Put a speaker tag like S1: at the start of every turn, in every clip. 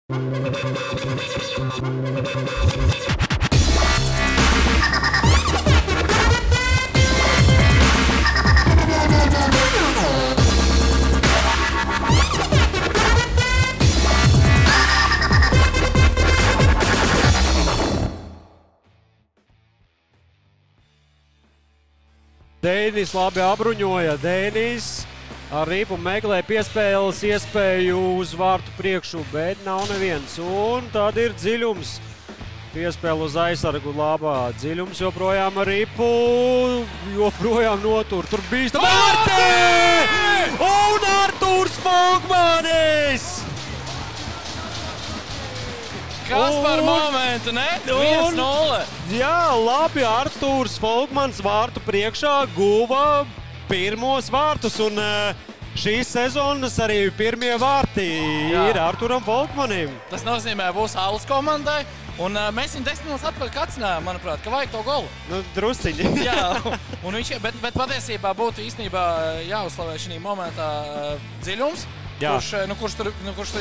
S1: Dēnis labi apbruņoja. Dēnis ar ripu meklē piespēles iespēju uz vārtu priekšu, bet nav neviens. Un tad ir dziļums. Piespēle uz aizsargu labā. Dziļums joprojām ar ripu, joprojām notur. Tur bīstam Mārti! Un Artūrs Folkmanis!
S2: Kas par momentu, ne? 1-0.
S1: Jā, labi, Artūrs Folkmans vārtu priekšā guva pirmos vārtus, un šīs sezonas arī pirmie vārti ir Artūram Folkmanim.
S2: Tas nozīmē, būs Alus komandai, un mēs viņu 10 minūtes atpakaļ kacinājām, manuprāt, ka vajag to golu.
S1: Nu, drusciņi.
S2: Jā, un viņš, bet patiesībā būtu īstenībā jāuzslavē šī momentā dziļums. Kurš tur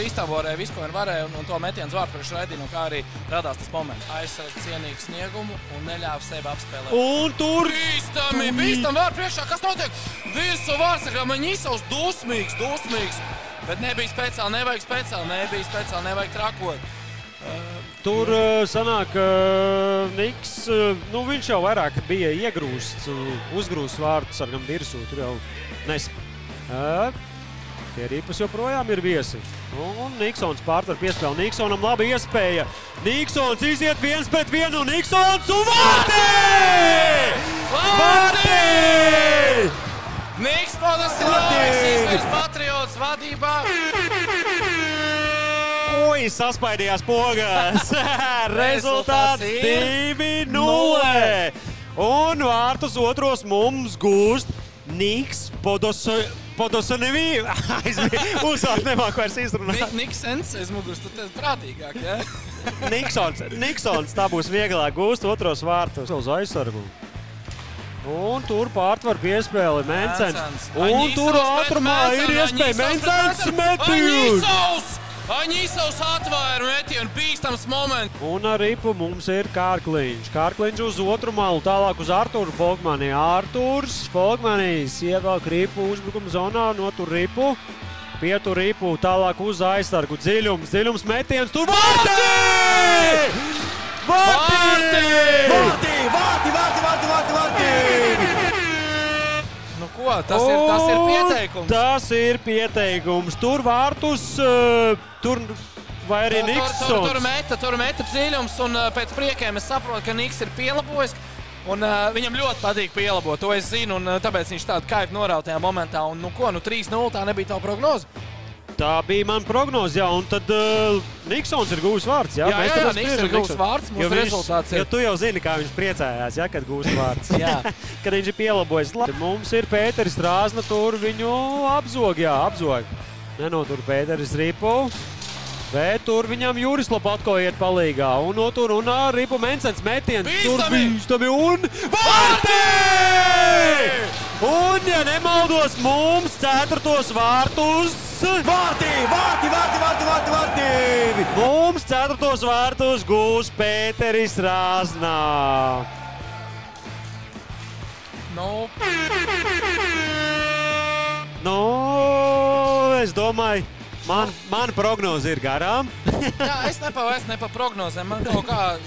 S2: iztaborēja visu, ko vien varēja, un to metienu zvārtu priekš raidīja, un kā arī radās tas moments. Aizsardz cienīgu sniegumu un neļāva sevi apspēlēt.
S1: Un tur...
S2: Bīstam vārtu priekšā, kas notiek? Visu vārdsakā, man Ņisovs dusmīgs. Bet nebija speciāli, nevajag trakot.
S1: Tur sanāk, Niks, nu viņš jau vairāk bija iegrūsts, uzgrūsts vārtu sargam virsū, tur jau nespēja. Tie ripas joprojām ir viesi. Un Niksons pārtver piespēli. Niksonam laba iespēja. Niksons iziet 1-1 un Niksons un vārti! Vārti!
S2: Niks Podasinovs izvērs Patriots vadībā.
S1: Oi, saspaidījās pogas. Rezultāts 2-0. Un vārtus otros mums gūst Niks Podasinovs. Uzvārds nemāku vairs izrunāt.
S2: Niksens, es muguras, tu tev prātīgāk, jā?
S1: Niksons, tā būs vieglāk gūst otros vārtus uz aizsargu. Un tur pārtver piespēli Mencens. Un tur ātrumā ir iespēja Mencens metiens.
S2: Ņisovs atvēra metienu, bīstams moments.
S1: Un ar ripu mums ir Kārkliņš. Kārkliņš uz otru malu, tālāk uz Artūru Folkmani. Artūrs Folkmanis ievelk ripu uzbrukuma zonā, notur ripu. Pietur ripu, tālāk uz aizsargu. Dziļums metiens. Tur vārti!
S2: Nu ko, tas ir pieteikums.
S1: Tas ir pieteikums. Tur vārtus, tur vai arī Niksons.
S2: Tur meta dziļums, un pēc priekiem es saprotu, ka Niks ir pielabojis. Un viņam ļoti patīk pielabot, to es zinu, un tāpēc viņš tādu kaifu norauj tajā momentā. Un nu ko, 3-0 tā nebija tā prognoze?
S1: Tā bija mana prognoze, jā, un tad Niksons ir gūs vārds, jā?
S2: Jā, Niks ir gūs vārds, mūsu rezultāts ir.
S1: Jo tu jau zini, kā viņš priecājās, jā, kad gūs vārds. Jā. Kad viņš ir pielabojis. Mums ir Pēteris Rāzna, tur viņu apzog, Nenotur Pēteris ripu, bet tur viņam Juris Lopatko iet palīgā. Un notur un ar ripu Mencens metiens. Bīstami un vārti! Un, ja nemaldos, mums 4. vārtus. Vārti! Mums 4. vārtus gūs Pēteris Rāznā. Nu, es domāju, man prognoze ir garām.
S2: Jā, es nepa prognozēm. Man kaut kā,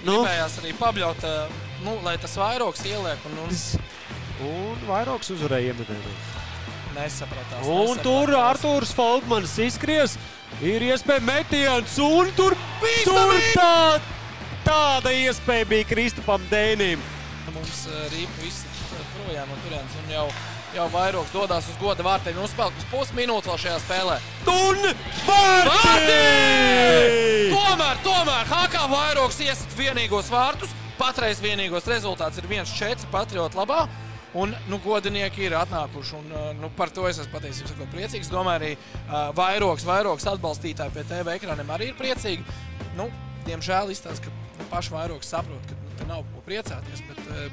S2: gribējās arī pabļaut, lai tas vairoks ieliek.
S1: Un vairoks uzvarēja iemetienu.
S2: Nesapratās.
S1: Un tur Artūrs Folkmanis izskries, ir iespēja metiens, un tur tāda iespēja bija Kristupam Dēnim.
S2: Mums rīpa visi projām no turienes, un jau vairoks dodās uz goda vārtiem. Uzspēlēt pusminūti vēl šajā spēlē.
S1: Un vārti!
S2: Tomēr HK vairoks iesat vienīgos vārtus. Patreiz vienīgos rezultāts ir 1-4 Patriotu labā. Un godinieki ir atnākuši, un par to es esmu patiesībā sakot priecīgs. Domāju, arī vairoks atbalstītāji pie TV ekrāniem arī ir priecīgi. Diemžēl izstāsta, ka paši vairoks saprot, ka te nav ko priecāties,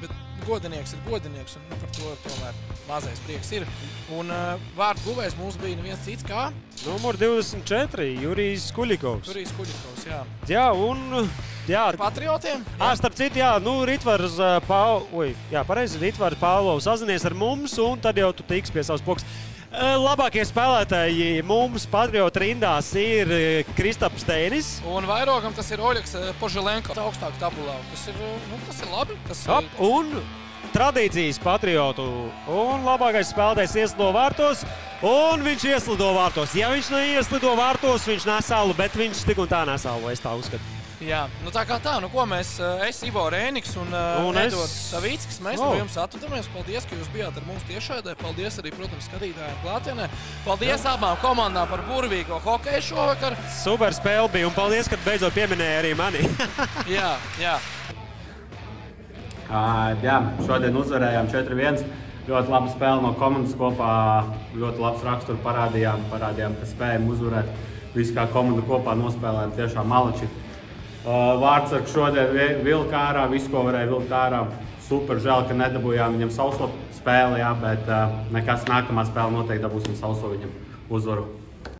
S2: bet godinieks ir godinieks, un par to tomēr mazais prieks ir. Un vārdu guvējs mums bija neviens cits kā?
S1: Numur 24, Jurijs Kuļikovs.
S2: Jurijs Kuļikovs, jā.
S1: Jā, un... Jā,
S2: Patriotiem?
S1: Starp citu, jā, Ritvars Pāvlovs sazinies ar mums, un tad jau tu tiks pie savas pokas. Labākie spēlētāji mums Patriotu rindās ir Kristaps Tēnis.
S2: Un vairākam tas ir Oļegs Poželenko augstāk tabulā. Tas ir labi.
S1: Un tradīcijas Patriotu. Un labākais spēlētājs ieslido vārtos. Un viņš ieslido vārtos. Ja viņš neieslido vārtos, viņš nesālu, bet viņš tik un tā nesālu, es tā uzskatu.
S2: Jā, tā kā tā, ko mēs, es Ivo Rēniks un Edvards Savīckis, mēs no jums atvadamies. Paldies, ka jūs bijāt ar mums tiešraidē. Paldies arī, protams, skatītājiem klātienē. Paldies abām komandām par burvīgo hokeju šovakar.
S1: Super spēle bija, un paldies, ka beidzot pieminēja arī mani.
S2: Jā.
S3: Jā, šodien uzvarējām 4-1. Ļoti laba spēle no komandas kopā. Ļoti labs raksturu parādījām, ka spējam uzvarēt. Visi kā komanda kopā nospēlējām tiešām malači. Vārtsargs šodien vilka ārā, visu, ko varēja vilkt ārā. Super, žēl, ka nedabūjām viņam sauso spēli, jā, bet nekas nākamā spēle noteikti dabūsim sauso viņam uzvaru.